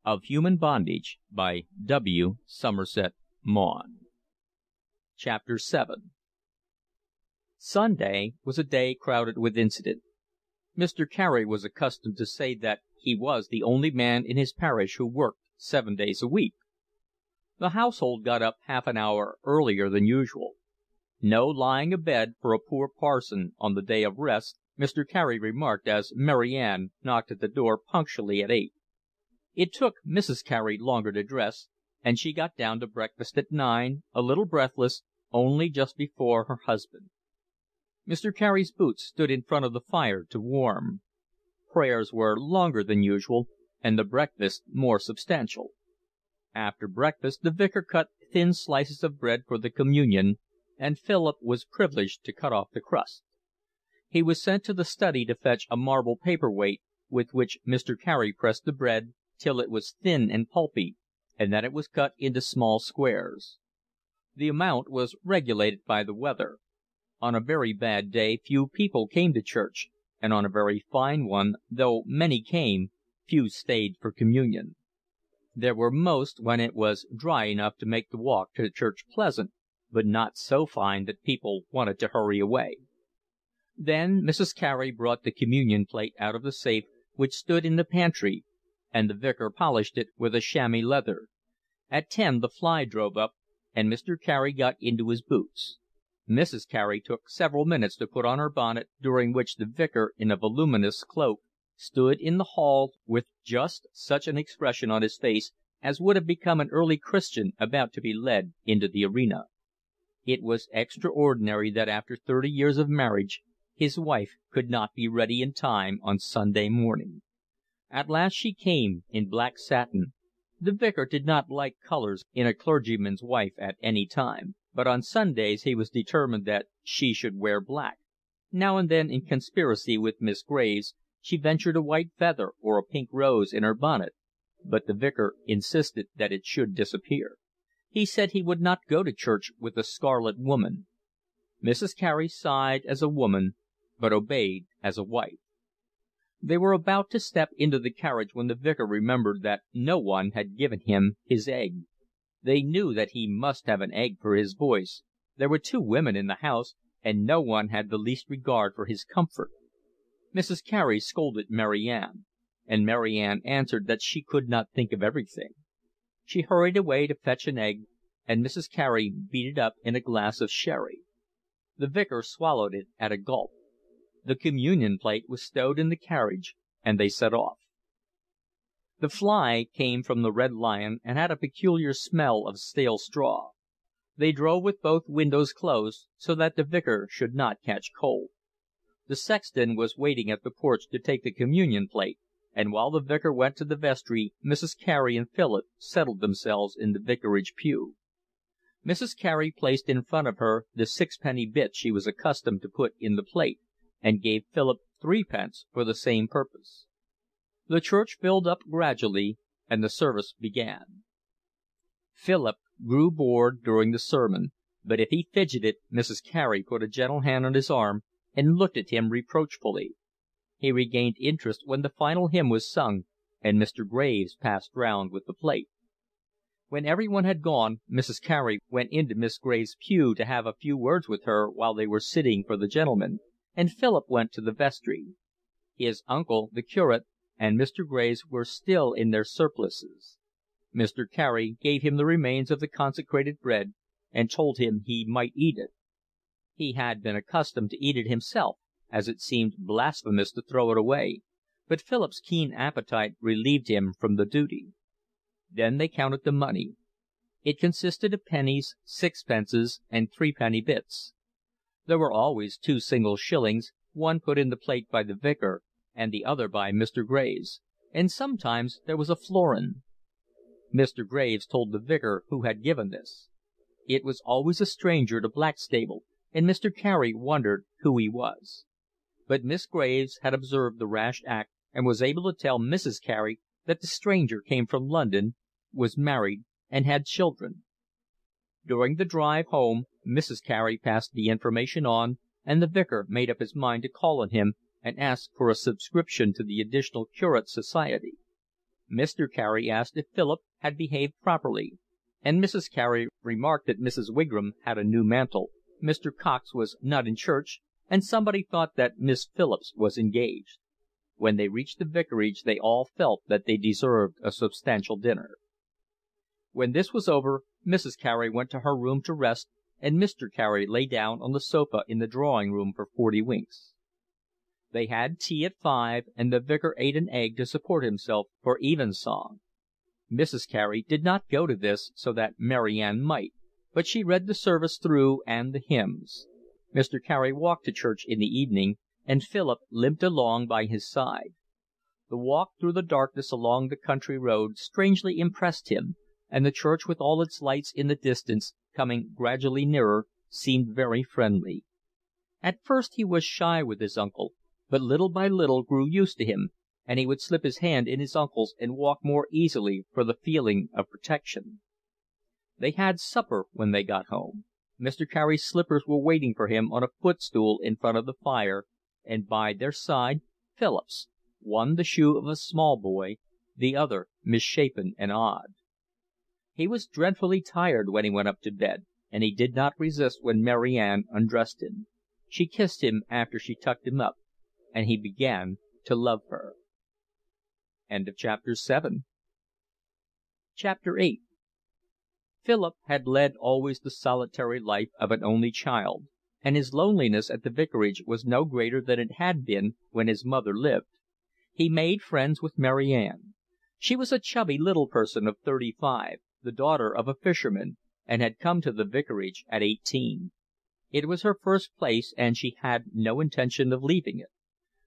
of Human Bondage by W. Somerset Maugham. Chapter 7. Sunday was a day crowded with incident. Mr. Carey was accustomed to say that he was the only man in his parish who worked 7 days a week. The household got up half an hour earlier than usual. No lying abed for a poor parson on the day of rest, Mr. Carey remarked as Mary Ann knocked at the door punctually at 8. It took Mrs. Carey longer to dress, and she got down to breakfast at 9, a little breathless, only just before her husband. Mr. Carey's boots stood in front of the fire to warm. Prayers were longer than usual, and the breakfast more substantial. After breakfast the vicar cut thin slices of bread for the communion, and Philip was privileged to cut off the crust. He was sent to the study to fetch a marble paper-weight, with which Mr. Carey pressed the bread till it was thin and pulpy, and then it was cut into small squares. The amount was regulated by the weather. On a very bad day few people came to church, and on a very fine one, though many came, few stayed for communion. There were most when it was dry enough to make the walk to church pleasant, but not so fine that people wanted to hurry away. Then Mrs. Carey brought the communion plate out of the safe which stood in the pantry, and the vicar polished it with a chamois leather. At 10 the fly drove up, and Mr. Carey got into his boots. Mrs. Carey took several minutes to put on her bonnet, during which the vicar, in a voluminous cloak, stood in the hall with just such an expression on his face as would have become an early Christian about to be led into the arena. It was extraordinary that after 30 years of marriage his wife could not be ready in time on Sunday morning. At last she came, in black satin. The vicar did not like colours in a clergyman's wife at any time, but on Sundays he was determined that she should wear black. Now and then, in conspiracy with Miss Graves, she ventured a white feather or a pink rose in her bonnet, but the vicar insisted that it should disappear. He said he would not go to church with a scarlet woman. Mrs. Carey sighed as a woman, but obeyed as a wife. They were about to step into the carriage when the vicar remembered that no one had given him his egg. They knew that he must have an egg for his voice. There were 2 women in the house, and no one had the least regard for his comfort. Mrs. Carey scolded Mary Ann, and Mary Ann answered that she could not think of everything. She hurried away to fetch an egg, and Mrs. Carey beat it up in a glass of sherry. The vicar swallowed it at a gulp. The communion plate was stowed in the carriage, and they set off. The fly came from the Red Lion and had a peculiar smell of stale straw. They drove with both windows closed, so that the vicar should not catch cold. The sexton was waiting at the porch to take the communion plate, and while the vicar went to the vestry, Mrs. Carey and Philip settled themselves in the vicarage pew. Mrs. Carey placed in front of her the 6-penny bit she was accustomed to put in the plate, and gave Philip 3 pence for the same purpose. The church filled up gradually, and the service began. Philip grew bored during the sermon, but if he fidgeted, Mrs. Carey put a gentle hand on his arm and looked at him reproachfully. He regained interest when the final hymn was sung, and Mr. Graves passed round with the plate. When everyone had gone, Mrs. Carey went into Miss Graves' pew to have a few words with her while they were sitting for the gentlemen, and Philip went to the vestry. His uncle, the curate, and Mr. Graves were still in their surplices. Mr. Carey gave him the remains of the consecrated bread, and told him he might eat it. He had been accustomed to eat it himself, as it seemed blasphemous to throw it away, but Philip's keen appetite relieved him from the duty. Then they counted the money. It consisted of pennies, 6 pences, and 3-penny bits. There were always 2 single shillings, one put in the plate by the vicar, and the other by Mr. Graves, and sometimes there was a florin. Mr. Graves told the vicar who had given this. It was always a stranger to Blackstable, and Mr. Carey wondered who he was. But Miss Graves had observed the rash act, and was able to tell Mrs. Carey that the stranger came from London, was married, and had children. During the drive home, Mrs. Carey passed the information on, and the vicar made up his mind to call on him and ask for a subscription to the Additional Curates Society. Mr. Carey asked if Philip had behaved properly, and Mrs. Carey remarked that Mrs. Wigram had a new mantle, Mr. Cox was not in church, and somebody thought that Miss Phillips was engaged. When they reached the vicarage they all felt that they deserved a substantial dinner. When this was over, Mrs. Carey went to her room to rest, and Mr. Carey lay down on the sofa in the drawing-room for 40 winks. They had tea at 5, and the vicar ate an egg to support himself for evensong. Mrs. Carey did not go to this so that Mary Ann might, but she read the service through and the hymns. Mr. Carey walked to church in the evening, and Philip limped along by his side. The walk through the darkness along the country road strangely impressed him, and the church with all its lights in the distance, coming gradually nearer, seemed very friendly. At first he was shy with his uncle, but little by little grew used to him, and he would slip his hand in his uncle's and walk more easily for the feeling of protection. They had supper when they got home. Mr. Carey's slippers were waiting for him on a footstool in front of the fire, and by their side Philip's, one the shoe of a small boy, the other misshapen and odd. He was dreadfully tired when he went up to bed, and he did not resist when Mary Ann undressed him. She kissed him after she tucked him up, and he began to love her. Chapter 8. Philip had led always the solitary life of an only child, and his loneliness at the vicarage was no greater than it had been when his mother lived. He made friends with Mary Ann. She was a chubby little person of 35, the daughter of a fisherman, and had come to the vicarage at 18. It was her first place, and she had no intention of leaving it.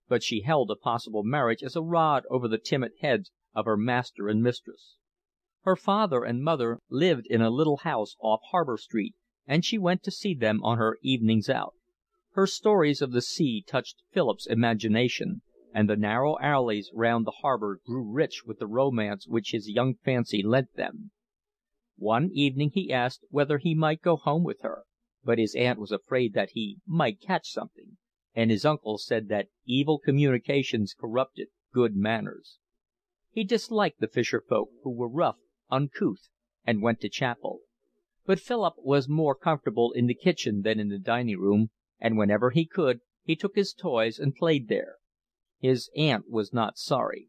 But she held a possible marriage as a rod over the timid heads of her master and mistress. Her father and mother lived in a little house off Harbour Street, and she went to see them on her evenings out. Her stories of the sea touched Philip's imagination, and the narrow alleys round the harbour grew rich with the romance which his young fancy lent them. One evening he asked whether he might go home with her, but his aunt was afraid that he might catch something, and his uncle said that evil communications corrupted good manners. He disliked the fisher folk, who were rough, uncouth, and went to chapel. But Philip was more comfortable in the kitchen than in the dining room, and whenever he could, he took his toys and played there. His aunt was not sorry.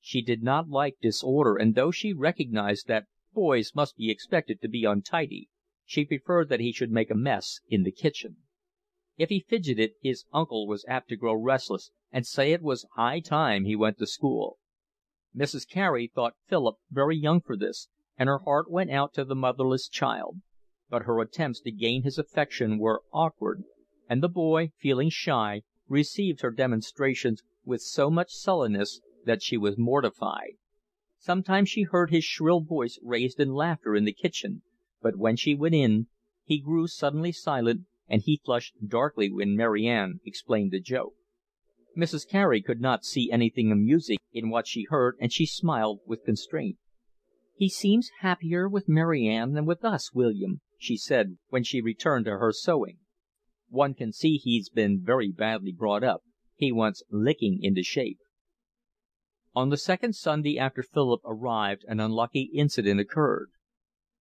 She did not like disorder, and though she recognized that boys must be expected to be untidy, she preferred that he should make a mess in the kitchen. If he fidgeted, his uncle was apt to grow restless and say it was high time he went to school. Mrs. Carey thought Philip very young for this, and her heart went out to the motherless child. But her attempts to gain his affection were awkward, and the boy, feeling shy, received her demonstrations with so much sullenness that she was mortified. Sometimes she heard his shrill voice raised in laughter in the kitchen, but when she went in, he grew suddenly silent, and he flushed darkly when Mary Ann explained the joke. Mrs. Carey could not see anything amusing in what she heard, and she smiled with constraint. "He seems happier with Mary Ann than with us, William," she said when she returned to her sewing. "One can see he's been very badly brought up. He wants licking into shape." On the second Sunday after Philip arrived an unlucky incident occurred.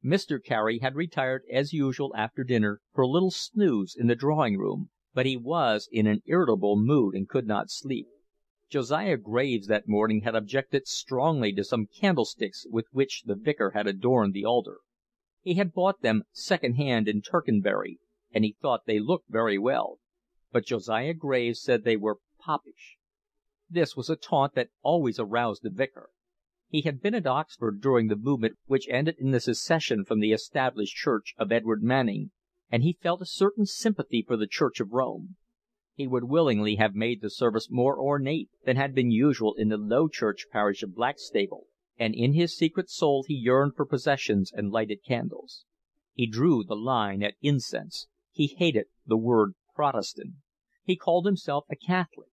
Mr. Carey had retired as usual after dinner for a little snooze in the drawing-room, but he was in an irritable mood and could not sleep. Josiah Graves that morning had objected strongly to some candlesticks with which the vicar had adorned the altar. He had bought them second-hand in Tercanbury, and he thought they looked very well, but Josiah Graves said they were popish. This was a taunt that always aroused the vicar. He had been at Oxford during the movement which ended in the secession from the established church of Edward Manning, and he felt a certain sympathy for the Church of Rome. He would willingly have made the service more ornate than had been usual in the Low Church parish of Blackstable, and in his secret soul he yearned for processions and lighted candles. He drew the line at incense. He hated the word Protestant. He called himself a Catholic.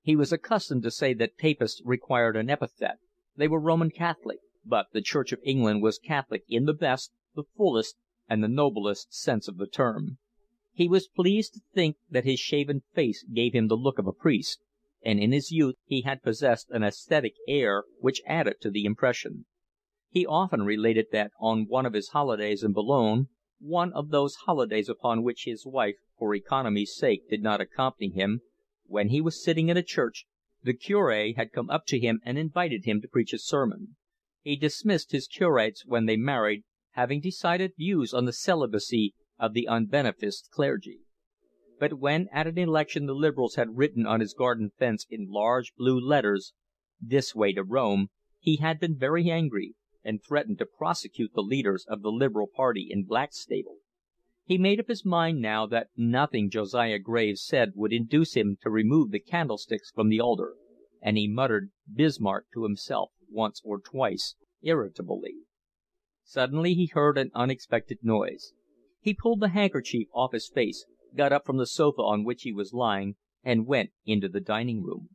He was accustomed to say that Papists required an epithet. They were Roman Catholic, but the Church of England was Catholic in the best, the fullest, and the noblest sense of the term. He was pleased to think that his shaven face gave him the look of a priest, and in his youth he had possessed an aesthetic air which added to the impression. He often related that on one of his holidays in Boulogne, one of those holidays upon which his wife for economy's sake did not accompany him, when he was sitting in a church, the Cure had come up to him and invited him to preach a sermon. He dismissed his curates when they married, having decided views on the celibacy of the unbeneficed clergy. But when at an election the Liberals had written on his garden fence in large blue letters, "This way to Rome," he had been very angry, and threatened to prosecute the leaders of the Liberal party in Blackstable. He made up his mind now that nothing Josiah Graves said would induce him to remove the candlesticks from the altar, and he muttered Bismarck to himself once or twice irritably. Suddenly he heard an unexpected noise. He pulled the handkerchief off his face, got up from the sofa on which he was lying, and went into the dining room.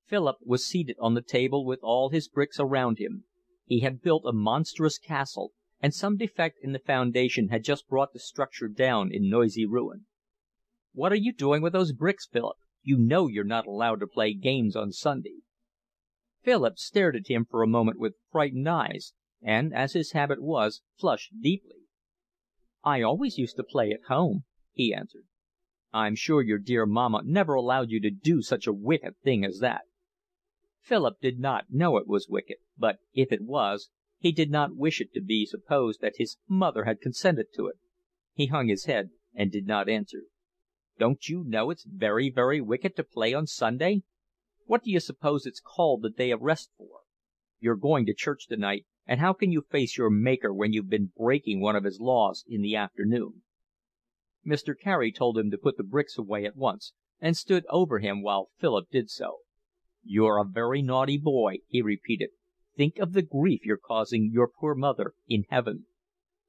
Philip was seated on the table with all his bricks around him. He had built a monstrous castle, and some defect in the foundation had just brought the structure down in noisy ruin. "What are you doing with those bricks, Philip? You know you're not allowed to play games on Sunday." Philip stared at him for a moment with frightened eyes, and, as his habit was, flushed deeply. "I always used to play at home," he answered. "I'm sure your dear mamma never allowed you to do such a wicked thing as that." Philip did not know it was wicked, but if it was, he did not wish it to be supposed that his mother had consented to it. He hung his head and did not answer. "Don't you know it's very, very wicked to play on Sunday? What do you suppose it's called the day of rest for? You're going to church tonight, and how can you face your Maker when you've been breaking one of his laws in the afternoon?" Mr. Carey told him to put the bricks away at once, and stood over him while Philip did so. "You're a very naughty boy," he repeated. "Think of the grief you're causing your poor mother in heaven."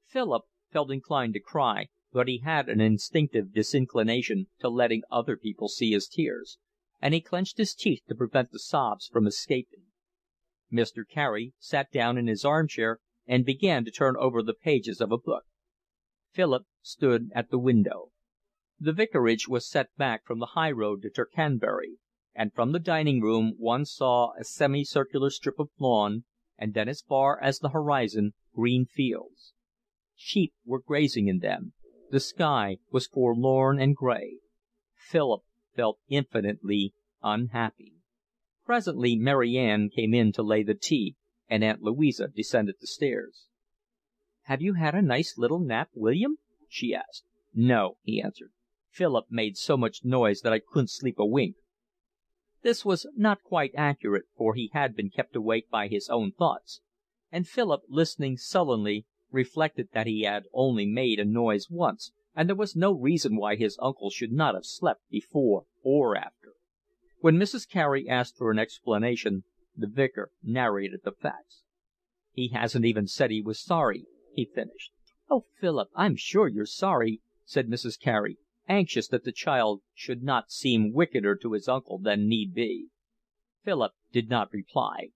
Philip felt inclined to cry, but he had an instinctive disinclination to letting other people see his tears, and he clenched his teeth to prevent the sobs from escaping. Mr. Carey sat down in his armchair and began to turn over the pages of a book. Philip stood at the window. The vicarage was set back from the high road to Tercanbury, and from the dining room one saw a semicircular strip of lawn, and then as far as the horizon green fields. Sheep were grazing in them. The sky was forlorn and grey. Philip felt infinitely unhappy. Presently Mary Ann came in to lay the tea, and Aunt Louisa descended the stairs. "Have you had a nice little nap, William?" she asked. "No," he answered. "Philip made so much noise that I couldn't sleep a wink." This was not quite accurate, for he had been kept awake by his own thoughts, and Philip, listening sullenly, reflected that he had only made a noise once, and there was no reason why his uncle should not have slept before or after. When Mrs. Carey asked for an explanation, the vicar narrated the facts. "He hasn't even said he was sorry," he finished. "Oh, Philip, I'm sure you're sorry," said Mrs. Carey, anxious that the child should not seem wickeder to his uncle than need be. Philip did not reply.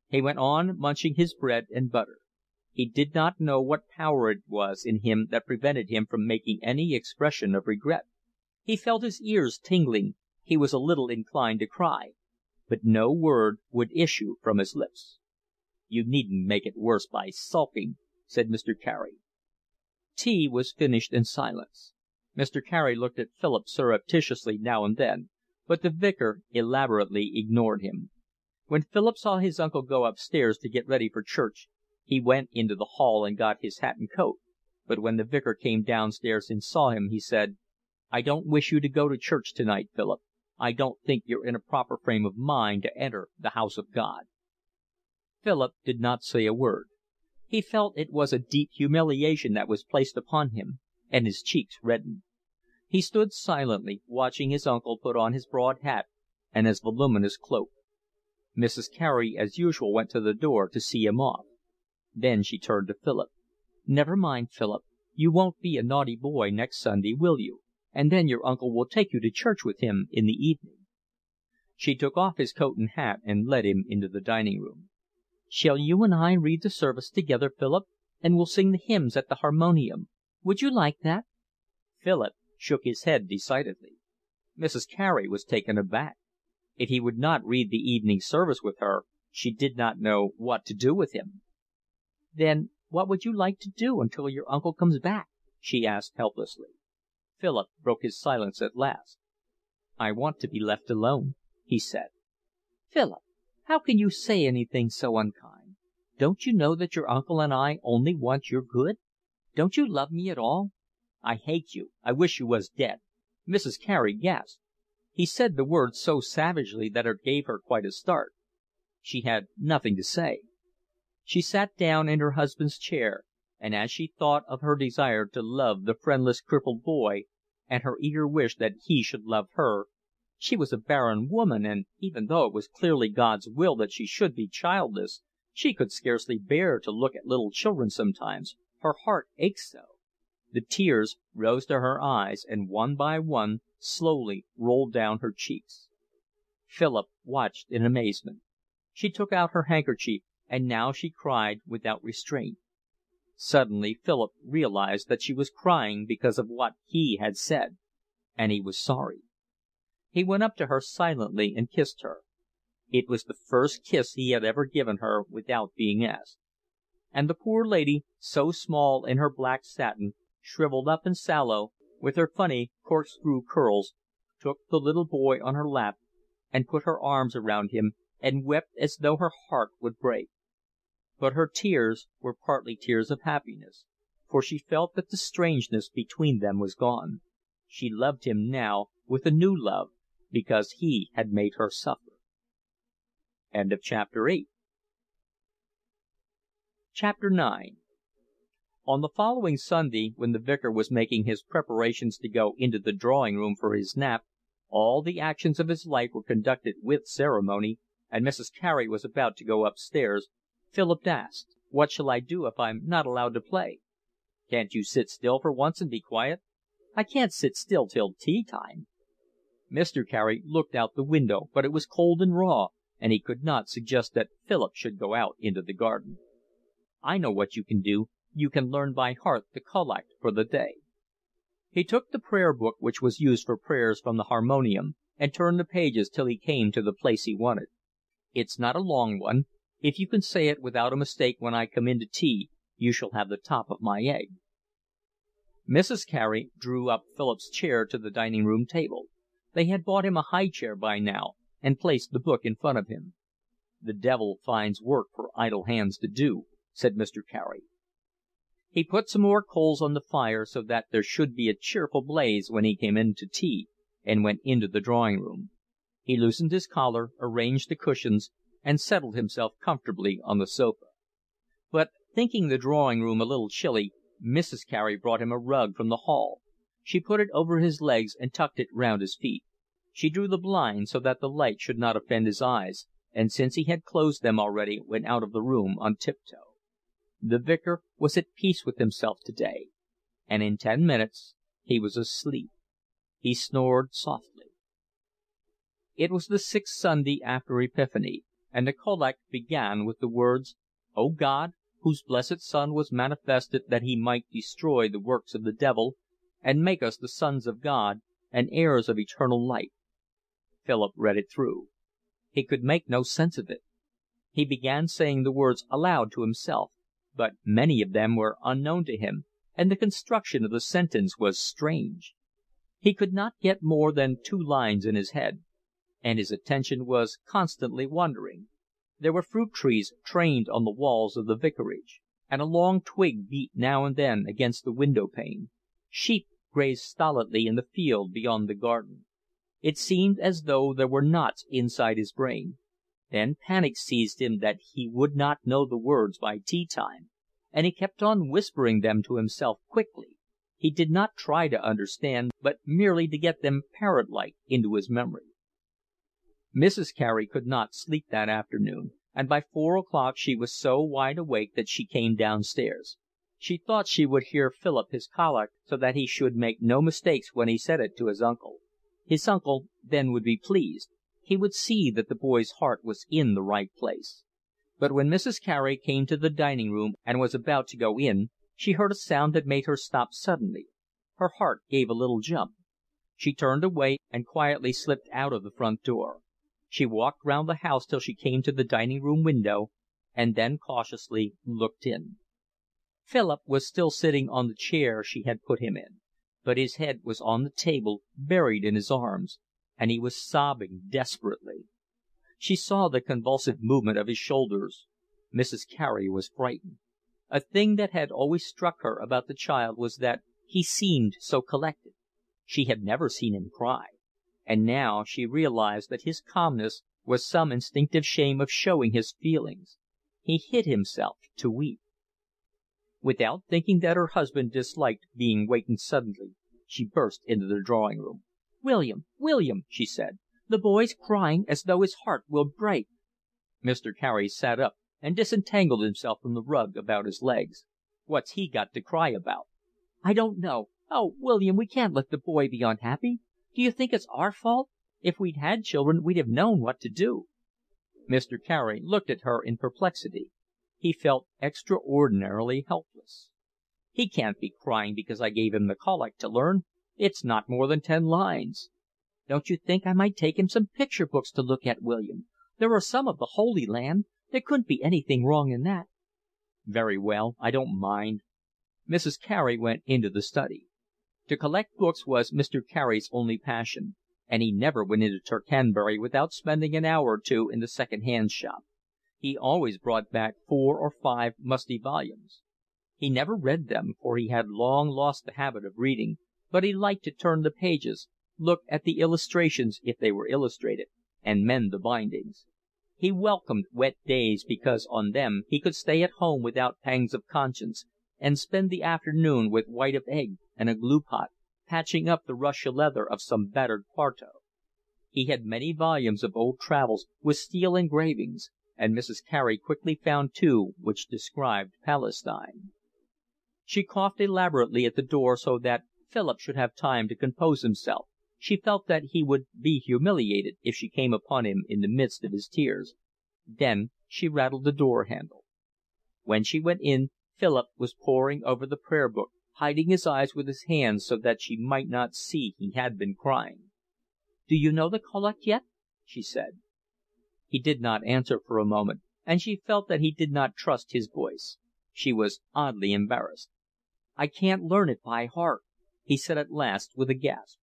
He went on munching his bread and butter. He did not know what power it was in him that prevented him from making any expression of regret. He felt his ears tingling. He was a little inclined to cry, but no word would issue from his lips. "You needn't make it worse by sulking," said Mr. Carey. Tea was finished in silence. Mr. Carey looked at Philip surreptitiously now and then, but the vicar elaborately ignored him. When Philip saw his uncle go upstairs to get ready for church, he went into the hall and got his hat and coat, but when the vicar came downstairs and saw him, he said, "I don't wish you to go to church tonight, Philip. I don't think you're in a proper frame of mind to enter the house of God." Philip did not say a word. He felt it was a deep humiliation that was placed upon him, and his cheeks reddened. He stood silently, watching his uncle put on his broad hat and his voluminous cloak. Mrs. Carey, as usual, went to the door to see him off. Then she turned to Philip. "Never mind, Philip. You won't be a naughty boy next Sunday, will you? And then your uncle will take you to church with him in the evening." She took off his coat and hat and led him into the dining room. "Shall you and I read the service together, Philip, and we'll sing the hymns at the harmonium? Would you like that?" Philip shook his head decidedly. Mrs. Carey was taken aback. If he would not read the evening service with her, she did not know what to do with him. "Then what would you like to do until your uncle comes back?" she asked helplessly. Philip broke his silence at last. "I want to be left alone," he said. "Philip, how can you say anything so unkind? Don't you know that your uncle and I only want your good? Don't you love me at all?" "I hate you. I wish you was dead." Mrs. Carey gasped. He said the words so savagely that it gave her quite a start. She had nothing to say. She sat down in her husband's chair, and as she thought of her desire to love the friendless crippled boy, and her eager wish that he should love her, she was a barren woman, and, even though it was clearly God's will that she should be childless, she could scarcely bear to look at little children sometimes, her heart ached so. The tears rose to her eyes, and one by one slowly rolled down her cheeks. Philip watched in amazement. She took out her handkerchief, and now she cried without restraint. Suddenly Philip realized that she was crying because of what he had said, and he was sorry. He went up to her silently and kissed her. It was the first kiss he had ever given her without being asked. And the poor lady, so small in her black satin, shriveled up and sallow, with her funny corkscrew curls, took the little boy on her lap and put her arms around him and wept as though her heart would break. But her tears were partly tears of happiness, for she felt that the strangeness between them was gone. She loved him now with a new love, because he had made her suffer. Chapter 9. On the following Sunday, when the vicar was making his preparations to go into the drawing-room for his nap, all the actions of his life were conducted with ceremony, and Mrs. Carey was about to go upstairs, Philip asked, "What shall I do if I'm not allowed to play?" "Can't you sit still for once and be quiet?" "I can't sit still till tea time." Mr. Carey looked out the window, but it was cold and raw, and he could not suggest that Philip should go out into the garden. "I know what you can do. You can learn by heart the collect for the day." He took the prayer book which was used for prayers from the harmonium, and turned the pages till he came to the place he wanted. "It's not a long one. If you can say it without a mistake when I come in to tea, you shall have the top of my egg." Mrs. Carey drew up Philip's chair to the dining-room table. They had bought him a high chair by now, and placed the book in front of him. "The devil finds work for idle hands to do," said Mr. Carey. He put some more coals on the fire so that there should be a cheerful blaze when he came in to tea, and went into the drawing-room. He loosened his collar, arranged the cushions, and settled himself comfortably on the sofa. But, thinking the drawing-room a little chilly, Mrs. Carey brought him a rug from the hall. She put it over his legs and tucked it round his feet. She drew the blinds so that the light should not offend his eyes, and since he had closed them already, went out of the room on tiptoe. The vicar was at peace with himself to-day, and in 10 minutes he was asleep. He snored softly. It was the 6th Sunday after Epiphany, and the collect began with the words, "O God, whose blessed Son was manifested that he might destroy the works of the devil, and make us the sons of God, and heirs of eternal life." Philip read it through. He could make no sense of it. He began saying the words aloud to himself, but many of them were unknown to him, and the construction of the sentence was strange. He could not get more than 2 lines in his head, and his attention was constantly wandering. There were fruit trees trained on the walls of the vicarage, and a long twig beat now and then against the window pane. Sheep grazed stolidly in the field beyond the garden. It seemed as though there were knots inside his brain. Then panic seized him that he would not know the words by tea time, and he kept on whispering them to himself quickly. He did not try to understand, but merely to get them parrot-like into his memory. Mrs. Carey could not sleep that afternoon, and by 4 o'clock she was so wide awake that she came downstairs. She thought she would hear Philip his collect so that he should make no mistakes when he said it to his uncle. His uncle then would be pleased. He would see that the boy's heart was in the right place. But when Mrs. Carey came to the dining-room and was about to go in, she heard a sound that made her stop suddenly. Her heart gave a little jump. She turned away and quietly slipped out of the front door. She walked round the house till she came to the dining-room window, and then cautiously looked in. Philip was still sitting on the chair she had put him in, but his head was on the table, buried in his arms, and he was sobbing desperately. She saw the convulsive movement of his shoulders. Mrs. Carey was frightened. A thing that had always struck her about the child was that he seemed so collected. She had never seen him cry, and now she realized that his calmness was some instinctive shame of showing his feelings. He hid himself to weep. Without thinking that her husband disliked being wakened suddenly, she burst into the drawing-room. "William, William," she said, "the boy's crying as though his heart will break." Mr. Carey sat up and disentangled himself from the rug about his legs. "What's he got to cry about?" "I don't know. Oh, William, we can't let the boy be unhappy. Do you think it's our fault? If we'd had children we'd have known what to do." Mr. Carey looked at her in perplexity. He felt extraordinarily helpless. "He can't be crying because I gave him the Collect to learn. It's not more than 10 lines." "Don't you think I might take him some picture books to look at, William? There are some of the Holy Land. There couldn't be anything wrong in that." "Very well, I don't mind." Mrs. Carey went into the study. To collect books was Mr. Carey's only passion, and he never went into Tercanbury without spending an hour or two in the second-hand shop. He always brought back 4 or 5 musty volumes. He never read them, for he had long lost the habit of reading, but he liked to turn the pages, look at the illustrations if they were illustrated, and mend the bindings. He welcomed wet days because on them he could stay at home without pangs of conscience, and spend the afternoon with white of egg and a glue pot, patching up the Russia leather of some battered quarto. He had many volumes of old travels with steel engravings, and Mrs. Carey quickly found 2 which described Palestine. She coughed elaborately at the door so that Philip should have time to compose himself. She felt that he would be humiliated if she came upon him in the midst of his tears. Then she rattled the door handle. When she went in, Philip was poring over the prayer book, hiding his eyes with his hands so that she might not see he had been crying. "Do you know the Collect yet?" she said. He did not answer for a moment, and she felt that he did not trust his voice. She was oddly embarrassed. "I can't learn it by heart," he said at last, with a gasp.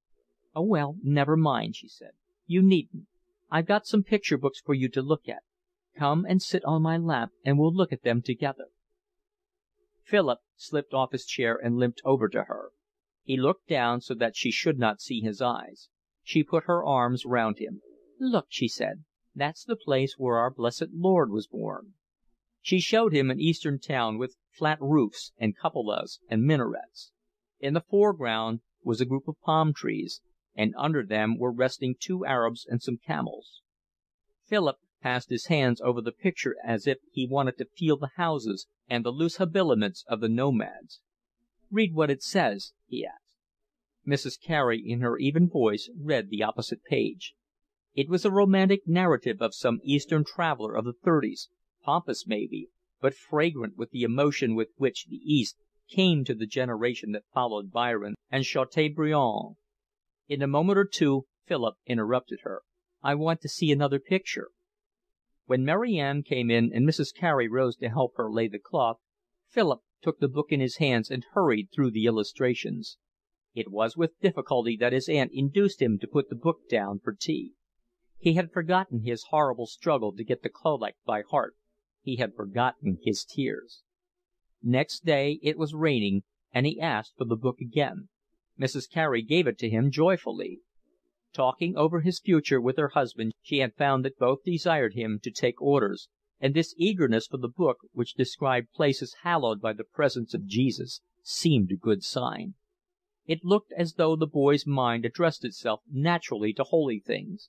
"Oh, well, never mind," she said. "You needn't. I've got some picture books for you to look at. Come and sit on my lap and we'll look at them together." Philip slipped off his chair and limped over to her. He looked down so that she should not see his eyes. She put her arms round him. "Look," she said, "that's the place where our blessed Lord was born." She showed him an Eastern town with flat roofs and cupolas and minarets. In the foreground was a group of palm trees, and under them were resting 2 Arabs and some camels. Philip passed his hands over the picture as if he wanted to feel the houses and the loose habiliments of the nomads. "Read what it says," he asked. Mrs. Carey, in her even voice, read the opposite page. It was a romantic narrative of some Eastern traveller of the 30s, pompous maybe, but fragrant with the emotion with which the East came to the generation that followed Byron and Chateaubriand. In a moment or two Philip interrupted her. "I want to see another picture." When Mary Ann came in and Mrs. Carey rose to help her lay the cloth, Philip took the book in his hands and hurried through the illustrations. It was with difficulty that his aunt induced him to put the book down for tea. He had forgotten his horrible struggle to get the Collect by heart. He had forgotten his tears. Next day it was raining, and he asked for the book again. Mrs. Carey gave it to him joyfully. Talking over his future with her husband, she had found that both desired him to take orders, and this eagerness for the book, which described places hallowed by the presence of Jesus, seemed a good sign. It looked as though the boy's mind addressed itself naturally to holy things.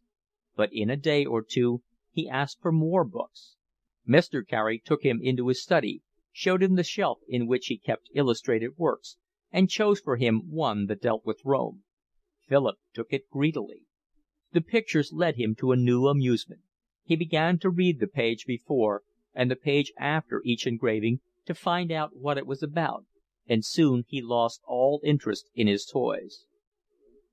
But in a day or 2 he asked for more books. Mr. Carey took him into his study, showed him the shelf in which he kept illustrated works, and chose for him one that dealt with Rome. Philip took it greedily. The pictures led him to a new amusement. He began to read the page before and the page after each engraving to find out what it was about, and soon he lost all interest in his toys.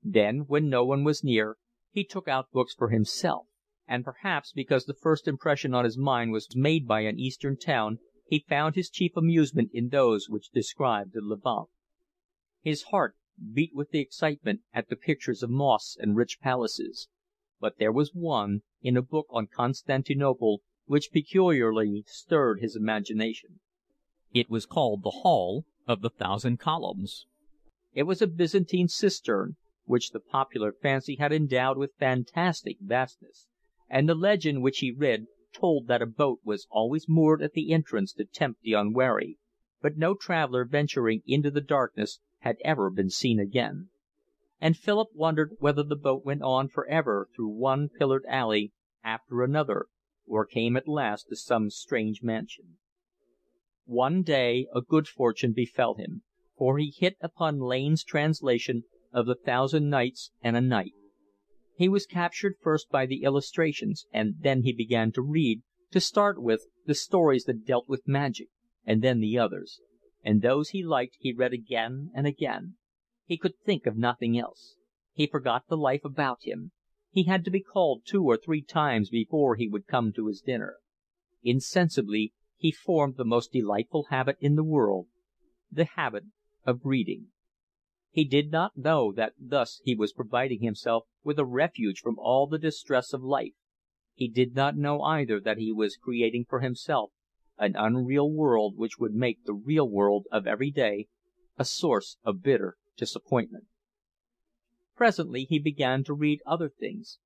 Then, when no one was near, he took out books for himself, and perhaps because the first impression on his mind was made by an Eastern town, he found his chief amusement in those which described the Levant. His heart beat with the excitement at the pictures of mosques and rich palaces, but there was one, in a book on Constantinople, which peculiarly stirred his imagination. It was called The Hall of the Thousand Columns. It was a Byzantine cistern, which the popular fancy had endowed with fantastic vastness, and the legend which he read told that a boat was always moored at the entrance to tempt the unwary, but no traveller venturing into the darkness had ever been seen again. And Philip wondered whether the boat went on for ever through one pillared alley after another, or came at last to some strange mansion. One day a good fortune befell him, for he hit upon Lane's translation of the Thousand Nights and a Night. He was captured first by the illustrations, and then he began to read, to start with, the stories that dealt with magic, and then the others. And those he liked he read again and again. He could think of nothing else. He forgot the life about him. He had to be called 2 or 3 times before he would come to his dinner. Insensibly he formed the most delightful habit in the world, the habit of reading. He did not know that thus he was providing himself with a refuge from all the distress of life. He did not know either that he was creating for himself an unreal world which would make the real world of every day a source of bitter disappointment. Presently he began to read other things.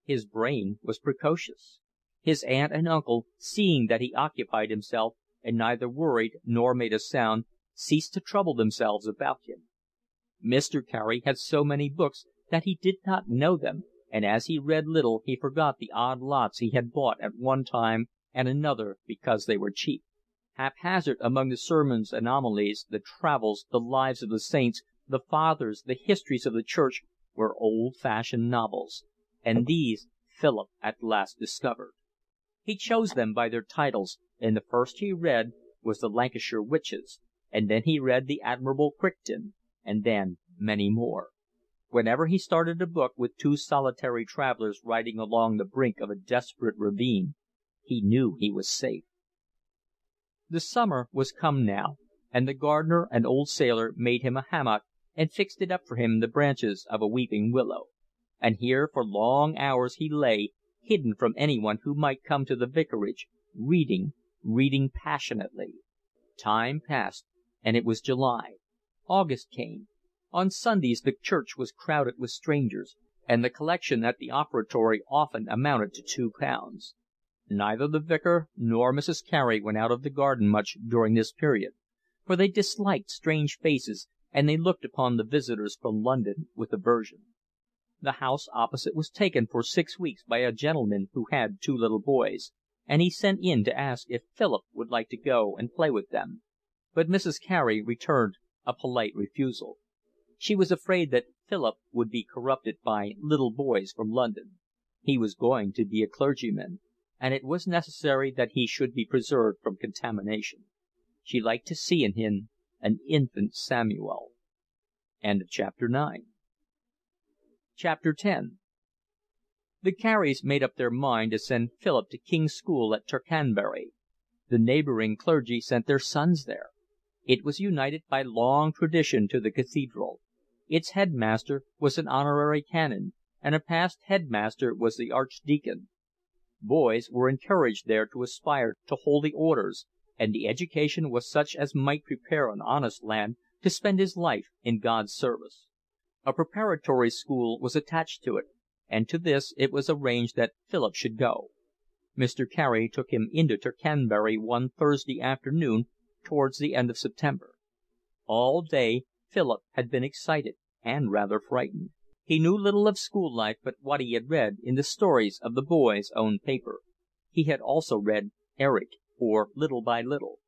His brain was precocious. His aunt and uncle, seeing that he occupied himself and neither worried nor made a sound, ceased to trouble themselves about him. Mr. Carey had so many books that he did not know them, and as he read little he forgot the odd lots he had bought at one time and another because they were cheap. Haphazard among the sermons and homilies, the travels, the lives of the saints, the fathers, the histories of the church, were old-fashioned novels, and these Philip at last discovered. He chose them by their titles, and the first he read was The Lancashire Witches, and then he read The Admirable Crichton, and then many more. Whenever he started a book with 2 solitary travellers riding along the brink of a desperate ravine, he knew he was safe. The summer was come now, and the gardener, an old sailor, made him a hammock and fixed it up for him in the branches of a weeping willow. And here for long hours he lay, hidden from anyone who might come to the vicarage, reading passionately. Time passed, and it was July. August came. On Sundays the church was crowded with strangers, and the collection at the offertory often amounted to £2. Neither the vicar nor Mrs. Carey went out of the garden much during this period, for they disliked strange faces, and they looked upon the visitors from London with aversion. The house opposite was taken for 6 weeks by a gentleman who had 2 little boys, and he sent in to ask if Philip would like to go and play with them. But Mrs. Carey returned a polite refusal. She was afraid that Philip would be corrupted by little boys from London. He was going to be a clergyman, and it was necessary that he should be preserved from contamination. She liked to see in him an infant Samuel. Chapter 10. The Careys made up their mind to send Philip to King's School at Tercanbury. The neighbouring clergy sent their sons there. It was united by long tradition to the cathedral. Its headmaster was an honorary canon, and a past headmaster was the archdeacon. Boys were encouraged there to aspire to holy orders, and the education was such as might prepare an honest lad to spend his life in God's service. A preparatory school was attached to it, and to this it was arranged that Philip should go. Mr. Carey took him into Tercanbury one Thursday afternoon towards the end of September. All day Philip had been excited and rather frightened. He knew little of school life but what he had read in the stories of the boys' own paper. He had also read Eric, or Little by Little.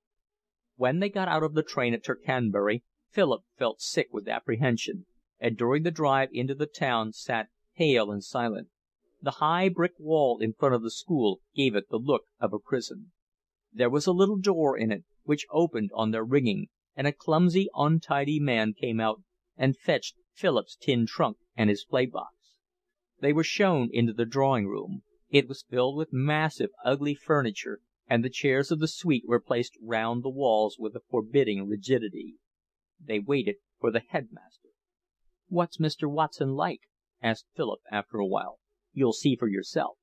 When they got out of the train at Tercanbury, Philip felt sick with apprehension, and during the drive into the town sat pale and silent. The high brick wall in front of the school gave it the look of a prison. There was a little door in it, which opened on their ringing, and a clumsy, untidy man came out and fetched Philip's tin trunk and his play box. They were shown into the drawing room. It was filled with massive, ugly furniture, and the chairs of the suite were placed round the walls with a forbidding rigidity. They waited for the headmaster. "What's Mr. Watson like?" asked Philip after a while. "You'll see for yourself."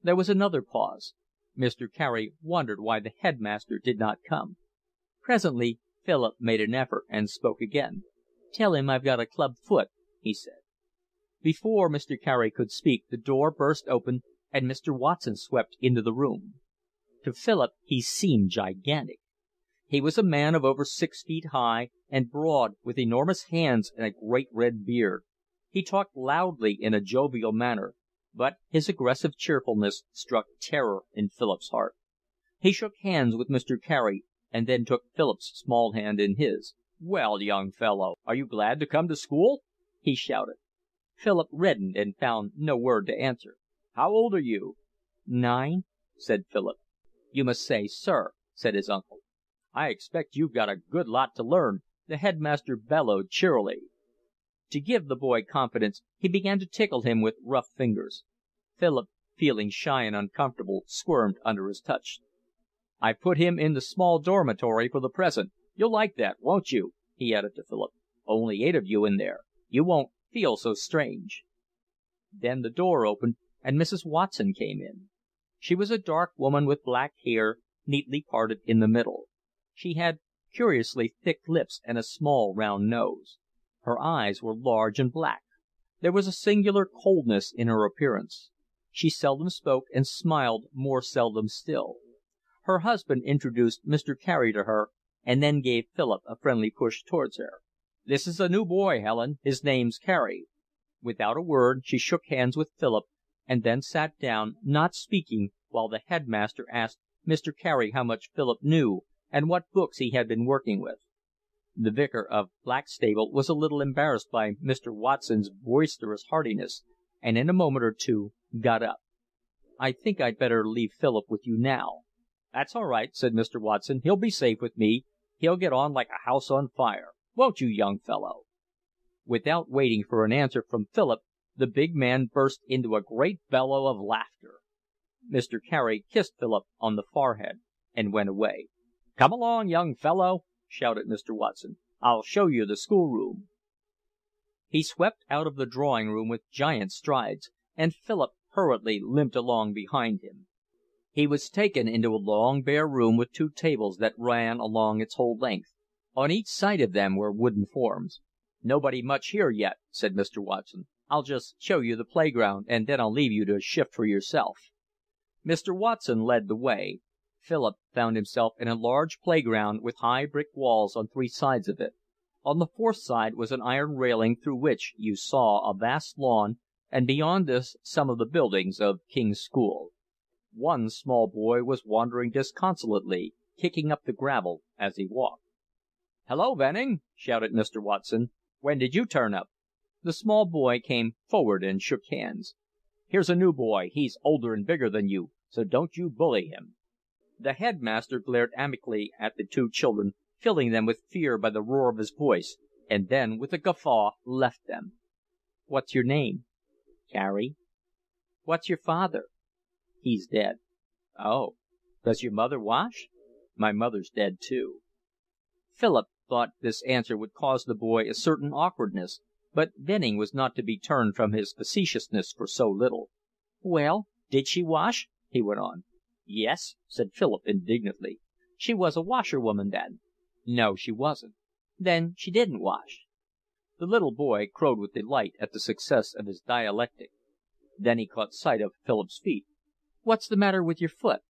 There was another pause. Mr. Carey wondered why the headmaster did not come. Presently Philip made an effort and spoke again. "Tell him I've got a club foot," he said. Before Mr. Carey could speak, the door burst open and Mr. Watson swept into the room. To Philip he seemed gigantic. He was a man of over 6 feet high and broad, with enormous hands and a great red beard. He talked loudly in a jovial manner, but his aggressive cheerfulness struck terror in Philip's heart. He shook hands with Mr. Carey, and then took Philip's small hand in his. "Well, young fellow, are you glad to come to school?" he shouted. Philip reddened and found no word to answer. "How old are you?" "9," said Philip. "You must say 'sir,'" said his uncle. "I expect you've got a good lot to learn," the headmaster bellowed cheerily. To give the boy confidence, he began to tickle him with rough fingers. Philip, feeling shy and uncomfortable, squirmed under his touch. "I've put him in the small dormitory for the present. You'll like that, won't you?" he added to Philip. "Only 8 of you in there. You won't feel so strange." Then the door opened, and Mrs. Watson came in. She was a dark woman with black hair, neatly parted in the middle. She had curiously thick lips and a small round nose. Her eyes were large and black. There was a singular coldness in her appearance. She seldom spoke and smiled more seldom still. Her husband introduced Mr. Carey to her, and then gave Philip a friendly push towards her. "This is a new boy, Helen. His name's Carey." Without a word she shook hands with Philip, and then sat down, not speaking, while the headmaster asked Mr. Carey how much Philip knew and what books he had been working with. The vicar of Blackstable was a little embarrassed by Mr. Watson's boisterous heartiness, and in a moment or two got up. "I think I'd better leave Philip with you now." "That's all right," said Mr. Watson. "He'll be safe with me. He'll get on like a house on fire. Won't you, young fellow?" Without waiting for an answer from Philip, the big man burst into a great bellow of laughter. Mr. Carey kissed Philip on the forehead and went away. "Come along, young fellow," shouted Mr. Watson. "I'll show you the schoolroom." He swept out of the drawing room with giant strides, and Philip hurriedly limped along behind him. He was taken into a long bare room with 2 tables that ran along its whole length. On each side of them were wooden forms. "Nobody much here yet," said Mr. Watson. "I'll just show you the playground, and then I'll leave you to shift for yourself." Mr. Watson led the way. Philip found himself in a large playground with high brick walls on 3 sides of it. On the 4th side was an iron railing through which you saw a vast lawn, and beyond this some of the buildings of King's School. One small boy was wandering disconsolately, kicking up the gravel as he walked. "Hello, Venning!" shouted Mr. Watson. "When did you turn up?" The small boy came forward and shook hands. "Here's a new boy. He's older and bigger than you, so don't you bully him." The headmaster glared amicably at the 2 children, filling them with fear by the roar of his voice, and then with a guffaw left them. "What's your name?" "Carey." "What's your father?" "He's dead." "Oh. Does your mother wash?" "My mother's dead too." Philip thought this answer would cause the boy a certain awkwardness, but Venning was not to be turned from his facetiousness for so little. "Well, did she wash?" he went on. "Yes," said Philip indignantly. "She was a washerwoman, then?" "No, she wasn't." "Then she didn't wash." The little boy crowed with delight at the success of his dialectic. Then he caught sight of Philip's feet. "What's the matter with your foot?"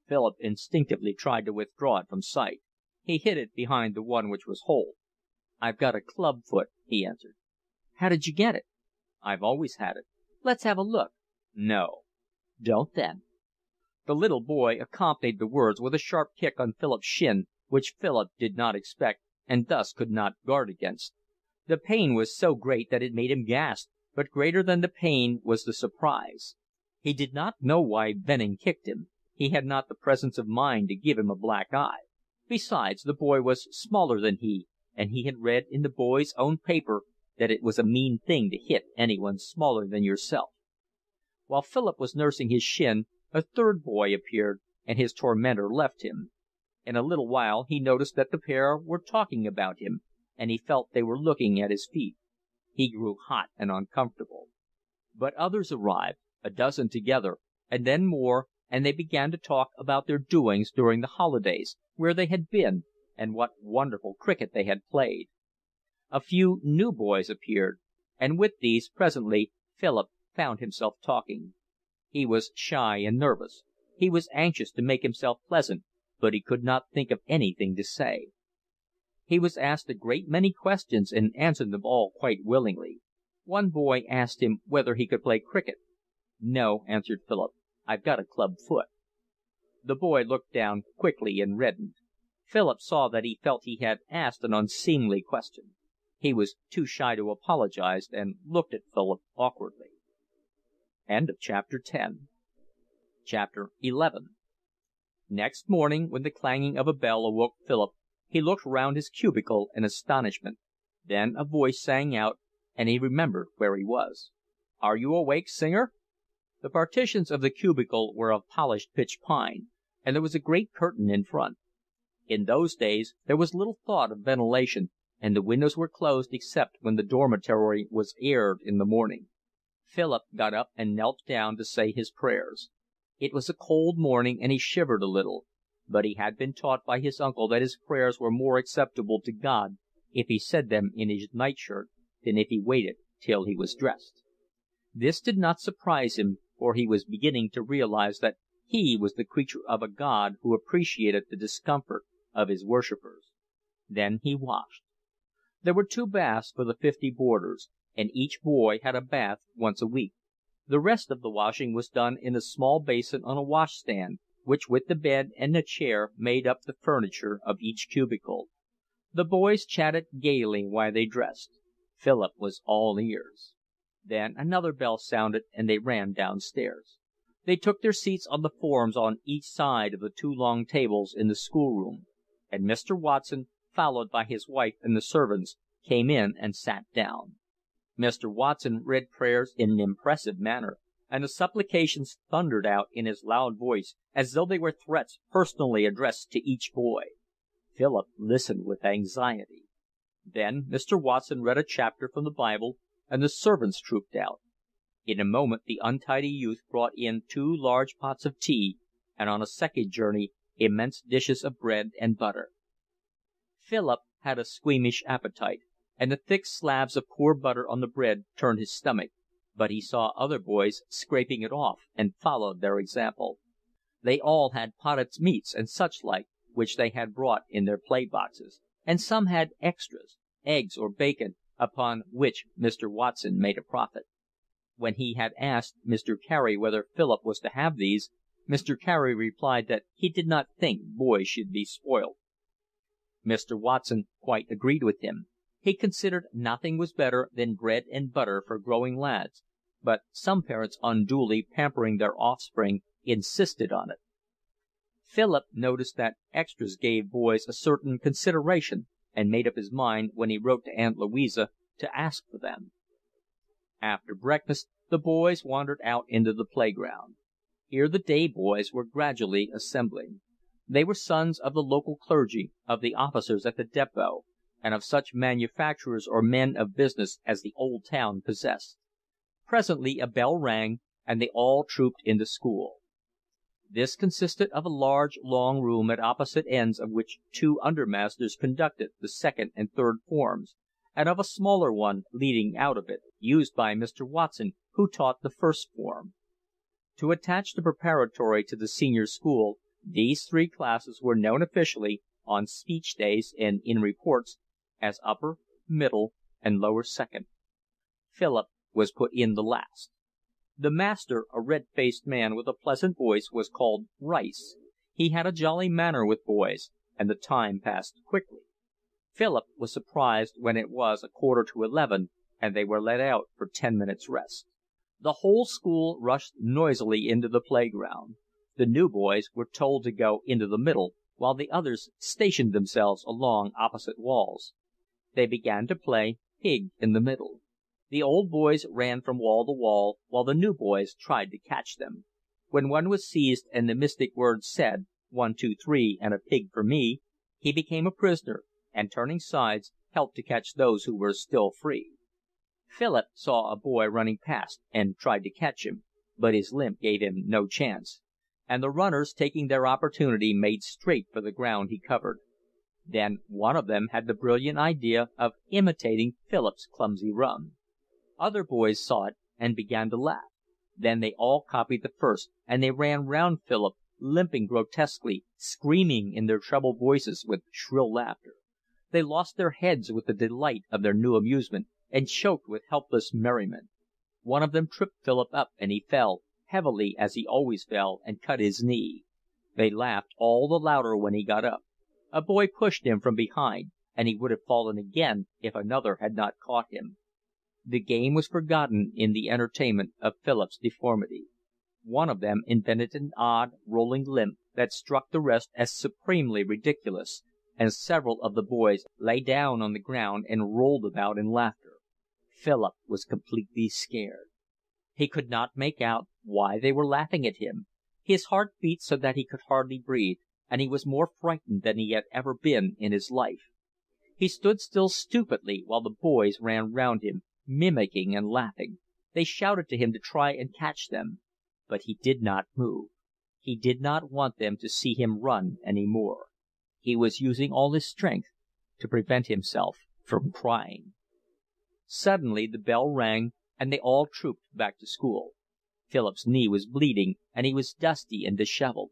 Philip instinctively tried to withdraw it from sight. He hid it behind the one which was whole. "I've got a club foot," he answered. "How did you get it?" "I've always had it." "Let's have a look." "No." "Don't then." The little boy accompanied the words with a sharp kick on Philip's shin, which Philip did not expect, and thus could not guard against. The pain was so great that it made him gasp, but greater than the pain was the surprise. He did not know why Venning kicked him. He had not the presence of mind to give him a black eye. Besides, the boy was smaller than he, and he had read in the boy's own paper that it was a mean thing to hit anyone smaller than yourself. While Philip was nursing his shin, a third boy appeared, and his tormentor left him. In a little while he noticed that the pair were talking about him, and he felt they were looking at his feet. He grew hot and uncomfortable. But others arrived, a dozen together, and then more, and they began to talk about their doings during the holidays, where they had been, and what wonderful cricket they had played. A few new boys appeared, and with these presently Philip found himself talking. He was shy and nervous. He was anxious to make himself pleasant, but he could not think of anything to say. He was asked a great many questions and answered them all quite willingly. One boy asked him whether he could play cricket. "No," answered Philip. "I've got a club foot." The boy looked down quickly and reddened. Philip saw that he felt he had asked an unseemly question. He was too shy to apologize, and looked at Philip awkwardly. Chapter 11. Next morning, when the clanging of a bell awoke Philip, he looked round his cubicle in astonishment. Then a voice sang out, and he remembered where he was. "Are you awake, Singer?" The partitions of the cubicle were of polished pitch pine, and there was a great curtain in front. In those days there was little thought of ventilation, and the windows were closed except when the dormitory was aired in the morning. Philip got up and knelt down to say his prayers. It was a cold morning, and he shivered a little, but he had been taught by his uncle that his prayers were more acceptable to God if he said them in his nightshirt than if he waited till he was dressed. This did not surprise him, for he was beginning to realize that he was the creature of a God who appreciated the discomfort of his worshippers. Then he washed. There were 2 baths for the 50 boarders, and each boy had a bath once a week. The rest of the washing was done in a small basin on a washstand, which with the bed and a chair made up the furniture of each cubicle. The boys chatted gaily while they dressed. Philip was all ears. Then another bell sounded, and they ran downstairs. They took their seats on the forms on each side of the 2 long tables in the schoolroom, and Mr. Watson, followed by his wife and the servants, came in and sat down. Mr. Watson read prayers in an impressive manner, and the supplications thundered out in his loud voice as though they were threats personally addressed to each boy. Philip listened with anxiety. Then Mr. Watson read a chapter from the Bible, and the servants trooped out. In a moment the untidy youth brought in 2 large pots of tea, and on a second journey immense dishes of bread and butter. Philip had a squeamish appetite, and the thick slabs of poor butter on the bread turned his stomach, but he saw other boys scraping it off and followed their example. They all had potted meats and such like, which they had brought in their play boxes, and some had extras, eggs or bacon, upon which Mr. Watson made a profit. When he had asked Mr. Carey whether Philip was to have these, Mr. Carey replied that he did not think boys should be spoiled. Mr. Watson quite agreed with him. He considered nothing was better than bread and butter for growing lads, but some parents unduly pampering their offspring insisted on it. Philip noticed that extras gave boys a certain consideration, and made up his mind, when he wrote to Aunt Louisa, to ask for them. After breakfast the boys wandered out into the playground. Here the day boys were gradually assembling. They were sons of the local clergy, of the officers at the depot, and of such manufacturers or men of business as the old town possessed. Presently a bell rang, and they all trooped into school. This consisted of a large, long room at opposite ends of which 2 undermasters conducted the 2nd and 3rd forms, and of a smaller one leading out of it, used by Mr. Watson, who taught the 1st form. To attach the preparatory to the senior school, these 3 classes were known officially, on speech days and in reports, as upper, middle, and lower 2nd. Philip was put in the last. The master, a red-faced man with a pleasant voice, was called Rice. He had a jolly manner with boys, and the time passed quickly. Philip was surprised when it was 11:15, and they were let out for 10 minutes' rest. The whole school rushed noisily into the playground. The new boys were told to go into the middle, while the others stationed themselves along opposite walls. They began to play pig in the middle. The old boys ran from wall to wall, while the new boys tried to catch them. When one was seized and the mystic words said, "1, 2, 3, and a pig for me," he became a prisoner, and turning sides, helped to catch those who were still free. Philip saw a boy running past and tried to catch him, but his limp gave him no chance, and the runners, taking their opportunity, made straight for the ground he covered. Then one of them had the brilliant idea of imitating Philip's clumsy run. Other boys saw it and began to laugh. Then they all copied the first, and they ran round Philip, limping grotesquely, screaming in their treble voices with shrill laughter. They lost their heads with the delight of their new amusement, and choked with helpless merriment. One of them tripped Philip up, and he fell, heavily as he always fell, and cut his knee. They laughed all the louder when he got up. A boy pushed him from behind, and he would have fallen again if another had not caught him. The game was forgotten in the entertainment of Philip's deformity. One of them invented an odd, rolling limp that struck the rest as supremely ridiculous, and several of the boys lay down on the ground and rolled about in laughter. Philip was completely scared. He could not make out why they were laughing at him. His heart beat so that he could hardly breathe, and he was more frightened than he had ever been in his life. He stood still stupidly while the boys ran round him, mimicking and laughing. They shouted to him to try and catch them. But he did not move. He did not want them to see him run any more. He was using all his strength to prevent himself from crying. Suddenly the bell rang, and they all trooped back to school. Philip's knee was bleeding, and he was dusty and disheveled.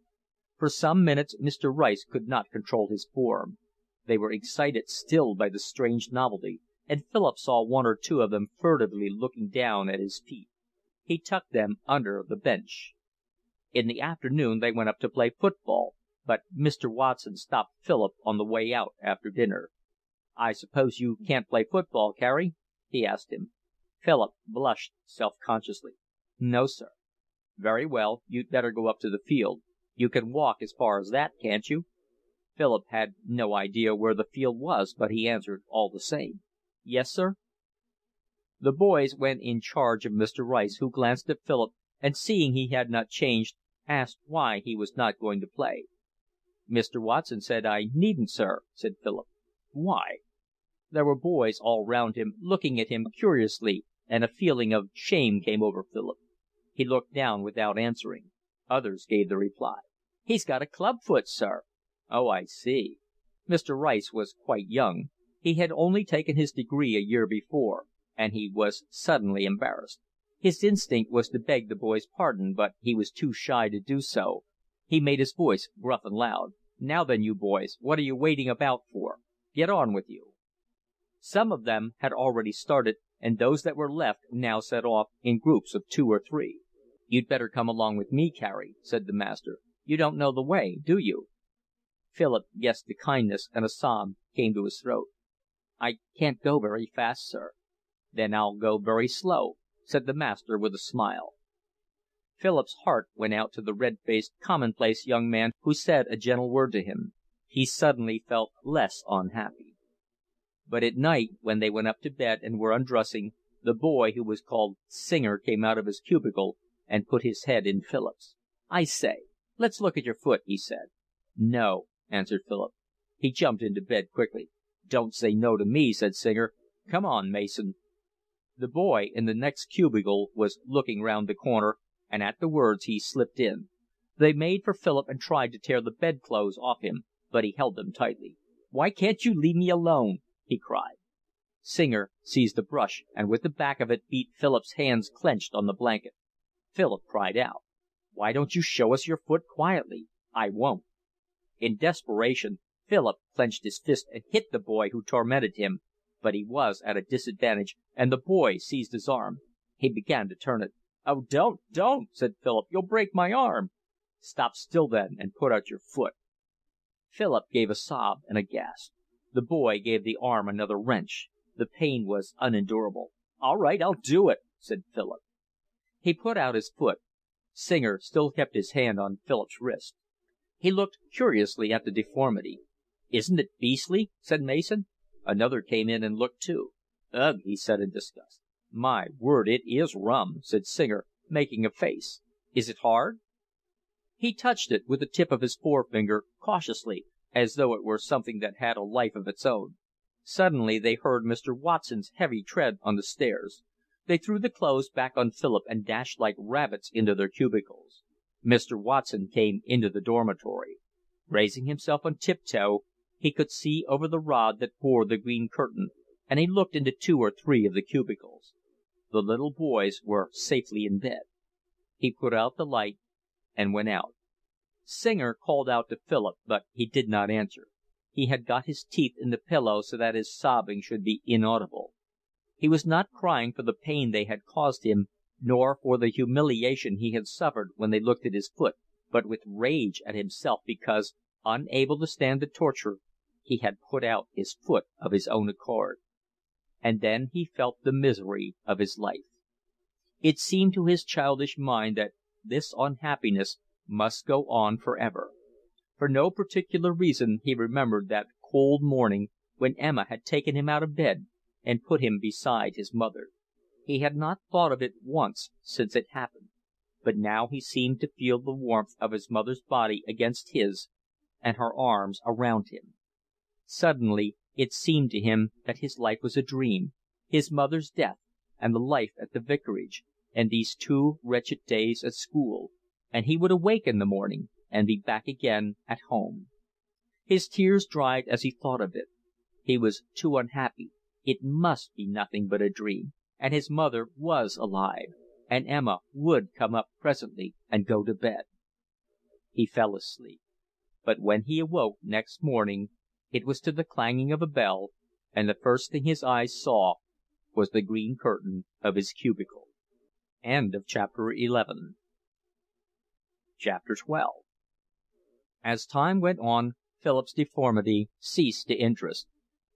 For some minutes Mr. Rice could not control his form. They were excited still by the strange novelty, and Philip saw one or two of them furtively looking down at his feet. He tucked them under the bench. In the afternoon they went up to play football, but Mr. Watson stopped Philip on the way out after dinner. "I suppose you can't play football, Carey?" he asked him. Philip blushed self-consciously. "No, sir." "Very well, you'd better go up to the field. You can walk as far as that, can't you?" Philip had no idea where the field was, but he answered all the same. "Yes, sir." The boys went in charge of Mr. Rice, who glanced at Philip, and seeing he had not changed, asked why he was not going to play. "Mr. Watson said I needn't, sir," said Philip. "Why?" There were boys all round him, looking at him curiously, and a feeling of shame came over Philip. He looked down without answering. Others gave the reply. "He's got a club foot, sir." "Oh, I see." Mr. Rice was quite young. He had only taken his degree a year before, and he was suddenly embarrassed. His instinct was to beg the boy's pardon, but he was too shy to do so. He made his voice gruff and loud. "Now then, you boys, what are you waiting about for? Get on with you." Some of them had already started, and those that were left now set off in groups of 2 or 3. "You'd better come along with me, Carey," said the master. "You don't know the way, do you?" Philip guessed the kindness, and a sob came to his throat. "I can't go very fast, sir." "Then I'll go very slow," said the master with a smile. Philip's heart went out to the red-faced, commonplace young man who said a gentle word to him. He suddenly felt less unhappy. But at night, when they went up to bed and were undressing, the boy who was called Singer came out of his cubicle and put his head in Philip's. "I say, let's look at your foot," he said. "No," answered Philip. He jumped into bed quickly. "Don't say no to me," said Singer. "Come on, Mason." The boy in the next cubicle was looking round the corner, and at the words he slipped in. They made for Philip and tried to tear the bedclothes off him, but he held them tightly. "Why can't you leave me alone?" he cried. Singer seized a brush and with the back of it beat Philip's hands clenched on the blanket. Philip cried out. "Why don't you show us your foot quietly?" "I won't." In desperation, Philip clenched his fist and hit the boy who tormented him, but he was at a disadvantage, and the boy seized his arm. He began to turn it. "Oh, don't," said Philip. "You'll break my arm." "Stop still then, and put out your foot." Philip gave a sob and a gasp. The boy gave the arm another wrench. The pain was unendurable. "All right, I'll do it," said Philip. He put out his foot. Singer still kept his hand on Philip's wrist. He looked curiously at the deformity. "Isn't it beastly?" said Mason. Another came in and looked too. "Ugh," he said in disgust. "My word, it is rum," said Singer, making a face. "Is it hard?" He touched it with the tip of his forefinger, cautiously, as though it were something that had a life of its own. Suddenly they heard Mr. Watson's heavy tread on the stairs. They threw the clothes back on Philip and dashed like rabbits into their cubicles. Mr. Watson came into the dormitory. Raising himself on tiptoe, he could see over the rod that bore the green curtain, and he looked into 2 or 3 of the cubicles. The little boys were safely in bed. He put out the light and went out. Singer called out to Philip, but he did not answer. He had got his teeth in the pillow so that his sobbing should be inaudible. He was not crying for the pain they had caused him, nor for the humiliation he had suffered when they looked at his foot, but with rage at himself because, unable to stand the torture, he had put out his foot of his own accord. And then he felt the misery of his life. It seemed to his childish mind that this unhappiness must go on for ever. For no particular reason he remembered that cold morning when Emma had taken him out of bed and put him beside his mother. He had not thought of it once since it happened, but now he seemed to feel the warmth of his mother's body against his, and her arms around him. Suddenly it seemed to him that his life was a dream, his mother's death, and the life at the vicarage, and these 2 wretched days at school, and he would awake in the morning and be back again at home. His tears dried as he thought of it. He was too unhappy. It must be nothing but a dream, and his mother was alive, and Emma would come up presently and go to bed. He fell asleep. But when he awoke next morning, it was to the clanging of a bell, and the first thing his eyes saw was the green curtain of his cubicle. Chapter 12. As time went on, Philip's deformity ceased to interest.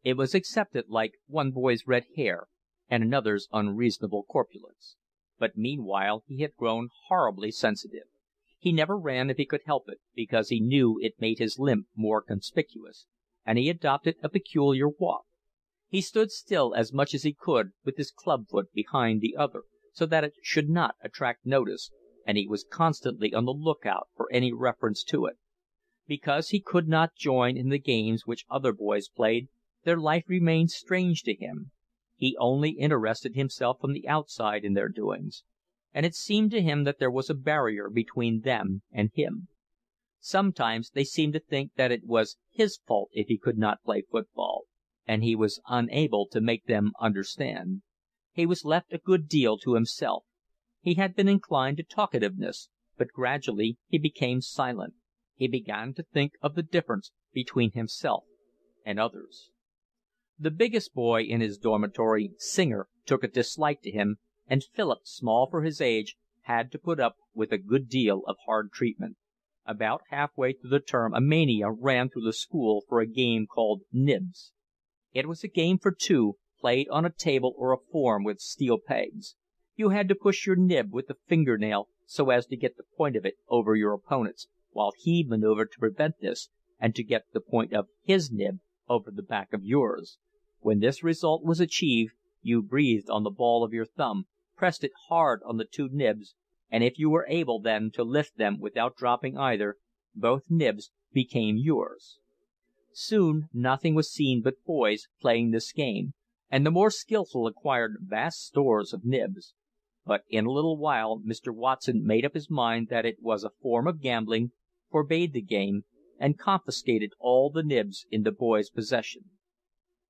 It was accepted like one boy's red hair and another's unreasonable corpulence. But meanwhile he had grown horribly sensitive. He never ran if he could help it, because he knew it made his limp more conspicuous, and he adopted a peculiar walk. He stood still as much as he could, with his club foot behind the other, so that it should not attract notice, and he was constantly on the lookout for any reference to it. Because he could not join in the games which other boys played, their life remained strange to him. He only interested himself from the outside in their doings, and it seemed to him that there was a barrier between them and him. Sometimes they seemed to think that it was his fault if he could not play football, and he was unable to make them understand. He was left a good deal to himself. He had been inclined to talkativeness, but gradually he became silent. He began to think of the difference between himself and others. The biggest boy in his dormitory, Singer, took a dislike to him, and Philip, small for his age, had to put up with a good deal of hard treatment. About halfway through the term a mania ran through the school for a game called Nibs. It was a game for 2, played on a table or a form with steel pegs. You had to push your nib with the finger nail so as to get the point of it over your opponent's, while he maneuvered to prevent this, and to get the point of his nib over the back of yours. When this result was achieved, you breathed on the ball of your thumb, pressed it hard on the 2 nibs, and if you were able then to lift them without dropping either, both nibs became yours. Soon nothing was seen but boys playing this game, and the more skilful acquired vast stores of nibs. But in a little while Mr. Watson made up his mind that it was a form of gambling, forbade the game, and confiscated all the nibs in the boys' possession.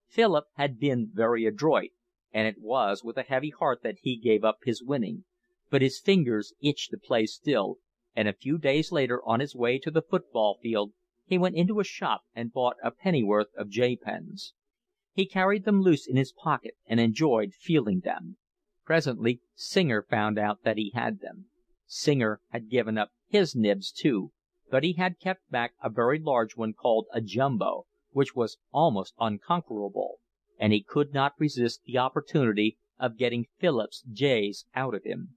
Philip had been very adroit, and it was with a heavy heart that he gave up his winning, but his fingers itched to play still, and a few days later, on his way to the football field, he went into a shop and bought a pennyworth of J-pens. He carried them loose in his pocket and enjoyed feeling them. Presently Singer found out that he had them. Singer had given up his nibs too, but he had kept back a very large one called a jumbo, which was almost unconquerable, and he could not resist the opportunity of getting Philip's J's out of him.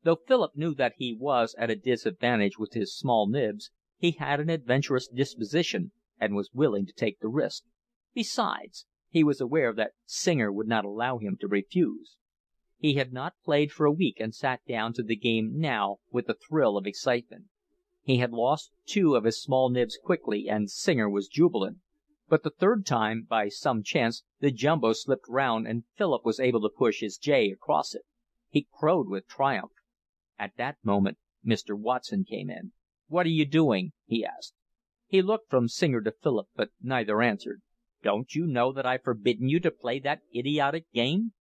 Though Philip knew that he was at a disadvantage with his small nibs, he had an adventurous disposition and was willing to take the risk. Besides, he was aware that Singer would not allow him to refuse. He had not played for a week and sat down to the game now with a thrill of excitement. He had lost 2 of his small nibs quickly and Singer was jubilant, but the third time, by some chance, the Jumbo slipped round and Philip was able to push his J across it. He crowed with triumph. At that moment Mr. Watson came in. "What are you doing?" he asked. He looked from Singer to Philip, but neither answered. "Don't you know that I've forbidden you to play that idiotic game?"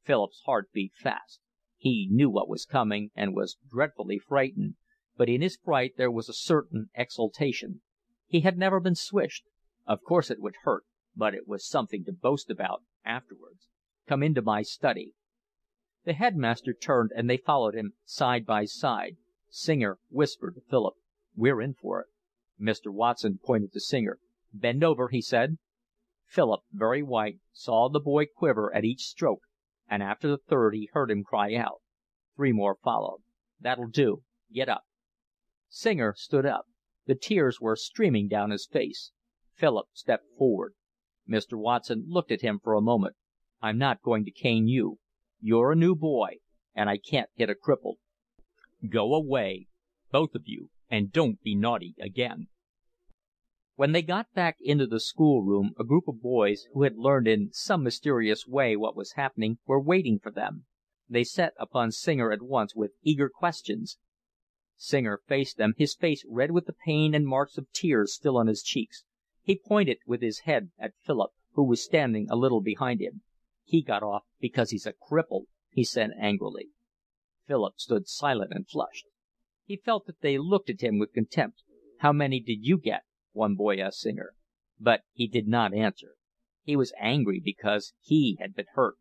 Philip's heart beat fast. He knew what was coming, and was dreadfully frightened, but in his fright there was a certain exultation. He had never been swished. Of course it would hurt, but it was something to boast about afterwards. "Come into my study." The headmaster turned, and they followed him side by side. Singer whispered to Philip, "We're in for it." Mr. Watson pointed to Singer. "Bend over," he said. Philip, very white, saw the boy quiver at each stroke, and after the third he heard him cry out. 3 more followed. "That'll do. Get up." Singer stood up. The tears were streaming down his face. Philip stepped forward. Mr. Watson looked at him for a moment. "I'm not going to cane you. You're a new boy, and I can't hit a cripple. Go away, both of you, and don't be naughty again." When they got back into the schoolroom, a group of boys, who had learned in some mysterious way what was happening, were waiting for them. They set upon Singer at once with eager questions. Singer faced them, his face red with the pain and marks of tears still on his cheeks. He pointed with his head at Philip, who was standing a little behind him. "He got off because he's a cripple," he said angrily. Philip stood silent and flushed. He felt that they looked at him with contempt. "How many did you get?" one boy asked Singer. But he did not answer. He was angry because he had been hurt.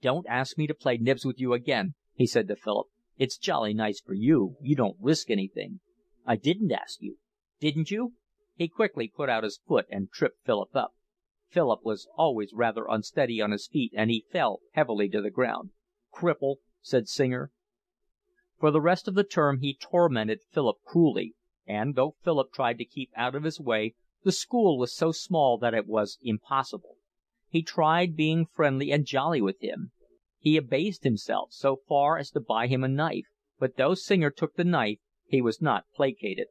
"Don't ask me to play nibs with you again," he said to Philip. "It's jolly nice for you. You don't risk anything." "I didn't ask you." "Didn't you?" He quickly put out his foot and tripped Philip up. Philip was always rather unsteady on his feet, and he fell heavily to the ground. "Cripple," said Singer. For the rest of the term he tormented Philip cruelly, and though Philip tried to keep out of his way, the school was so small that it was impossible. He tried being friendly and jolly with him. He abased himself so far as to buy him a knife, but though Singer took the knife, he was not placated.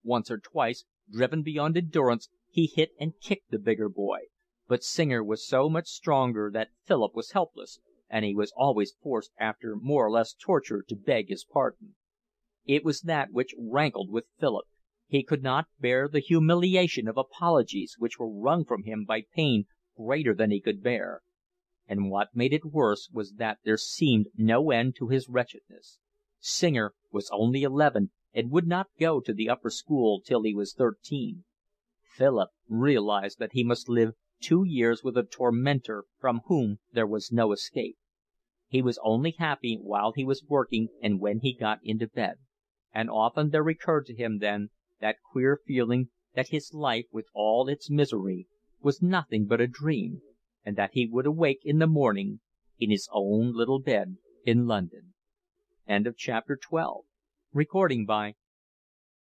Once or twice, driven beyond endurance, he hit and kicked the bigger boy, but Singer was so much stronger that Philip was helpless, and he was always forced after more or less torture to beg his pardon. It was that which rankled with Philip. He could not bear the humiliation of apologies which were wrung from him by pain greater than he could bear. And what made it worse was that there seemed no end to his wretchedness. Singer was only 11 and would not go to the upper school till he was 13. Philip realized that he must live 2 years with a tormentor from whom there was no escape. He was only happy while he was working and when he got into bed, and often there recurred to him then that queer feeling that his life with all its misery was nothing but a dream, and that he would awake in the morning in his own little bed in London. End of chapter 12. Recording by